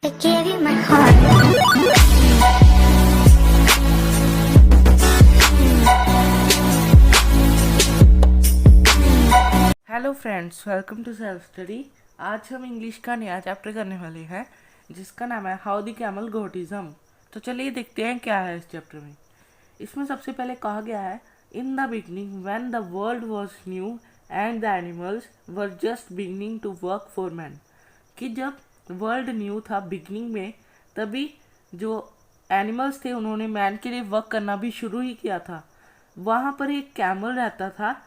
I gave you my heart. Hello friends, welcome to self study. आज हम English का नया चैप्टर करने वाले हैं जिसका नाम है how the camel got his hump. तो चलिए देखते हैं क्या है इस चैप्टर में। इसमें सबसे पहले कहा गया है in the beginning when the world was new and the animals were just beginning to work for man. कि जब वर्ल्ड न्यू था बिगनिंग में, तभी जो एनिमल्स थे उन्होंने मैन के लिए वर्क करना भी शुरू ही किया था। वहाँ पर एक कैमल रहता था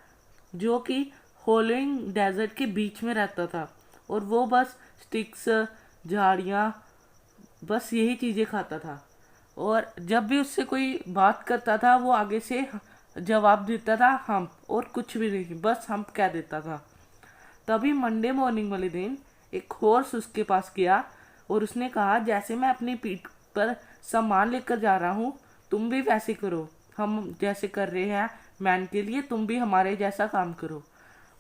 जो कि होलिंग डेजर्ट के बीच में रहता था, और वो बस स्टिक्स, झाड़ियाँ, बस यही चीज़ें खाता था। और जब भी उससे कोई बात करता था वो आगे से जवाब देता था हम्प, और कुछ भी नहीं, बस हम्प कह देता था। तभी मंडे मॉर्निंग वाले दिन एक हॉर्स उसके पास गया और उसने कहा जैसे मैं अपनी पीठ पर सामान लेकर जा रहा हूँ, तुम भी वैसे करो। हम जैसे कर रहे हैं मैन के लिए, तुम भी हमारे जैसा काम करो।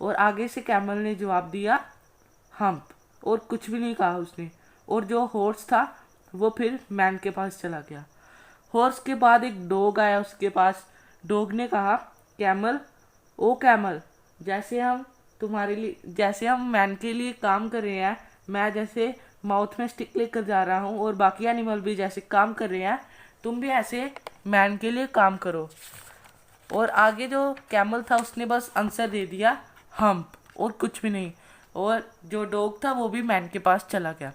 और आगे से कैमल ने जवाब दिया हम्प, और कुछ भी नहीं कहा उसने। और जो हॉर्स था वो फिर मैन के पास चला गया। हॉर्स के बाद एक डॉग आया उसके पास। डॉग ने कहा कैमल, ओ कैमल, जैसे हम मैन के लिए काम कर रहे हैं, मैं जैसे माउथ में स्टिक लेकर जा रहा हूँ और बाकी एनिमल भी जैसे काम कर रहे हैं, तुम भी ऐसे मैन के लिए काम करो। और आगे जो कैमल था उसने बस आंसर दे दिया हम्प, और कुछ भी नहीं। और जो डॉग था वो भी मैन के पास चला गया।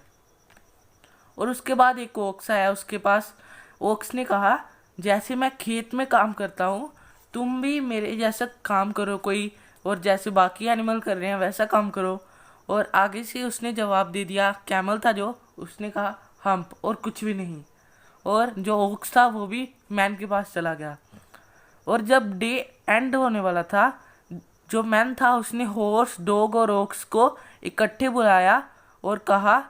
और उसके बाद एक ओक्स आया उसके पास। ओक्स ने कहा जैसे मैं खेत में काम करता हूँ, तुम भी मेरे जैसा काम करो कोई, और जैसे बाकी एनिमल कर रहे हैं वैसा काम करो। और आगे से उसने जवाब दे दिया, कैमल था जो, उसने कहा हम्प, और कुछ भी नहीं। और जो ओक्स था वो भी मैन के पास चला गया। और जब डे एंड होने वाला था, जो मैन था उसने हॉर्स, डॉग और ओक्स को इकट्ठे बुलाया और कहा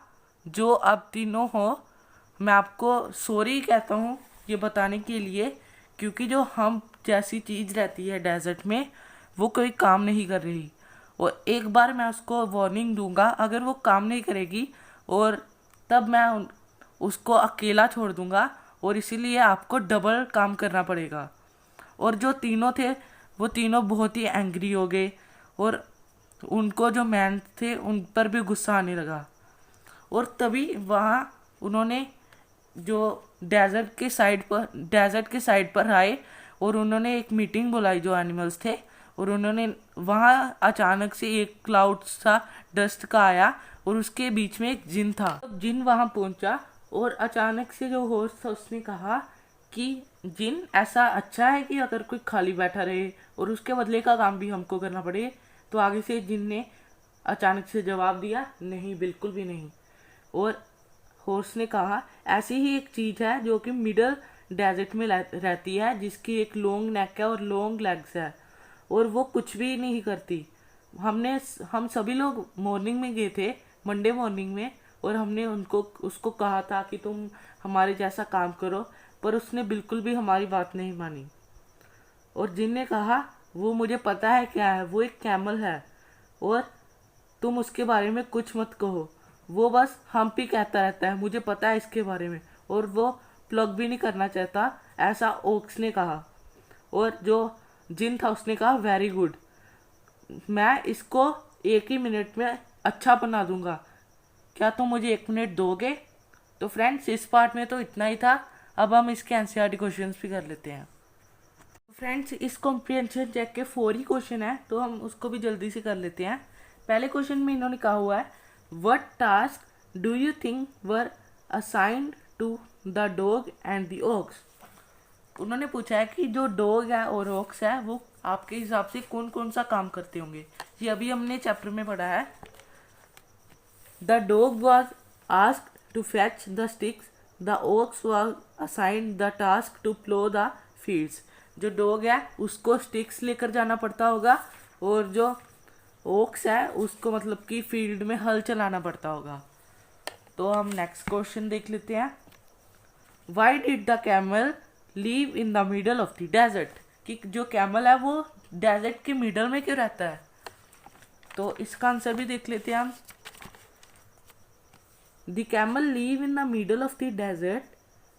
जो अब तीनों हो, मैं आपको सॉरी कहता हूँ ये बताने के लिए, क्योंकि जो हम जैसी चीज़ रहती है डेजर्ट में वो कोई काम नहीं कर रही। और एक बार मैं उसको वार्निंग दूंगा, अगर वो काम नहीं करेगी और तब मैं उसको अकेला छोड़ दूंगा, और इसीलिए आपको डबल काम करना पड़ेगा। और जो तीनों थे वो तीनों बहुत ही एंग्री हो गए, और उनको जो मैन थे उन पर भी गुस्सा आने लगा। और तभी वहाँ उन्होंने जो डेजर्ट के साइड पर आए, और उन्होंने एक मीटिंग बुलाई जो एनिमल्स थे। और उन्होंने वहाँ अचानक से एक क्लाउड सा डस्ट का आया, और उसके बीच में एक जिन था। जिन वहाँ पहुँचा, और अचानक से जो होस्ट था उसने कहा कि जिन, ऐसा अच्छा है कि अगर कोई खाली बैठा रहे और उसके बदले का काम भी हमको करना पड़े। तो आगे से जिन ने अचानक से जवाब दिया नहीं, बिल्कुल भी नहीं। और हॉर्स ने कहा ऐसी ही एक चीज़ है जो कि मिडल डेजर्ट में रहती है, जिसकी एक लॉन्ग नेक है और लॉन्ग लेग्स है, और वो कुछ भी नहीं करती। हम सभी लोग मॉर्निंग में गए थे, मंडे मॉर्निंग में, और हमने उसको कहा था कि तुम हमारे जैसा काम करो, पर उसने बिल्कुल भी हमारी बात नहीं मानी। और जिन ने कहा वो मुझे पता है क्या है, वो एक कैमल है, और तुम उसके बारे में कुछ मत कहो, वो बस हम्प ही कहता रहता है, मुझे पता है इसके बारे में, और वो प्लग भी नहीं करना चाहता, ऐसा ओक्स ने कहा। और जो जिन था उसने कहा वेरी गुड, मैं इसको 1 ही मिनट में अच्छा बना दूंगा, क्या तुम मुझे 1 मिनट दोगे? तो फ्रेंड्स, इस पार्ट में तो इतना ही था। अब हम इसके एनसीईआरटी क्वेश्चंस भी कर लेते हैं। फ्रेंड्स, इस कॉम्प्रिहेंशन चेक के 4 ही क्वेश्चन है, तो हम उसको भी जल्दी से कर लेते हैं। पहले क्वेश्चन में इन्होंने कहा हुआ है what task do you think were assigned to the dog and the ox. उन्होंने पूछा है कि जो डॉग है और ऑक्स है वो आपके हिसाब से कौन कौन सा काम करते होंगे। ये अभी हमने चैप्टर में पढ़ा है। The dog was asked to fetch the sticks, the ox was assigned the task to plough the fields. जो डॉग है उसको स्टिक्स लेकर जाना पड़ता होगा, और जो ओक्स है उसको मतलब कि फील्ड में हल चलाना पड़ता होगा। तो हम नेक्स्ट क्वेश्चन देख लेते हैं। Why did the camel live in the middle of the desert. कि जो कैमल है वो डेजर्ट के मिडल में क्यों रहता है। तो इसका आंसर भी देख लेते हैं हम। The camel live in the middle of the desert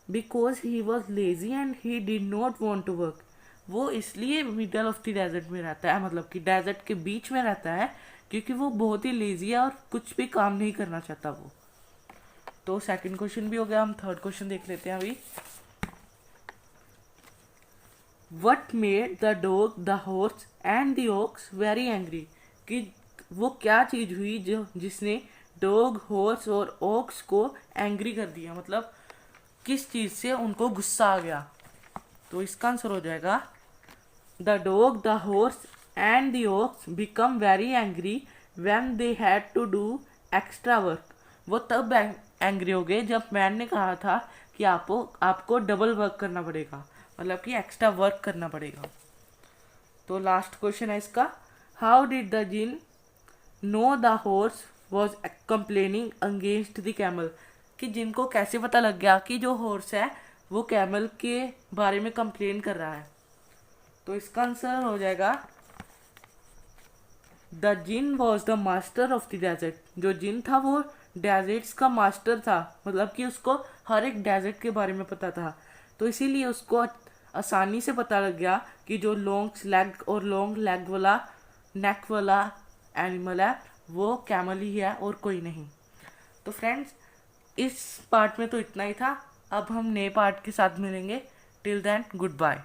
because he was lazy and he did not want to work. वो इसलिए मिडल ऑफ द डेजर्ट में रहता है, मतलब कि डेजर्ट के बीच में रहता है, क्योंकि वो बहुत ही लेजी है और कुछ भी काम नहीं करना चाहता वो। तो सेकंड क्वेश्चन भी हो गया। हम थर्ड क्वेश्चन देख लेते हैं अभी। What made the dog, the horse and the aux very angry. कि वो क्या चीज हुई जो जिसने डॉग, हॉर्स और ऑक्स को एंग्री कर दिया, मतलब किस चीज से उनको गुस्सा आ गया। तो इसका आंसर हो जाएगा the dog, the horse and the ox become very angry when they had to do extra work. वो तब एंग्री हो गए जब मैन ने कहा था कि आपको डबल वर्क करना पड़ेगा, मतलब कि एक्स्ट्रा वर्क करना पड़ेगा। तो लास्ट क्वेश्चन है इसका, how did the djinn know the horse was complaining against the camel. कि जिनको कैसे पता लग गया कि जो हॉर्स है वो कैमल के बारे में कंप्लेन कर रहा है। तो इसका आंसर हो जाएगा the djinn was the master of the desert. जो जिन था वो डेजर्ट्स का मास्टर था, मतलब कि उसको हर एक डेजर्ट के बारे में पता था। तो इसीलिए उसको आसानी से पता लग गया कि जो लॉन्ग लेग और लॉन्ग लेग वाला नेक वाला एनिमल है वो कैमल ही है और कोई नहीं। तो फ्रेंड्स, इस पार्ट में तो इतना ही था। अब हम नए पार्ट के साथ मिलेंगे। Till then, good bye.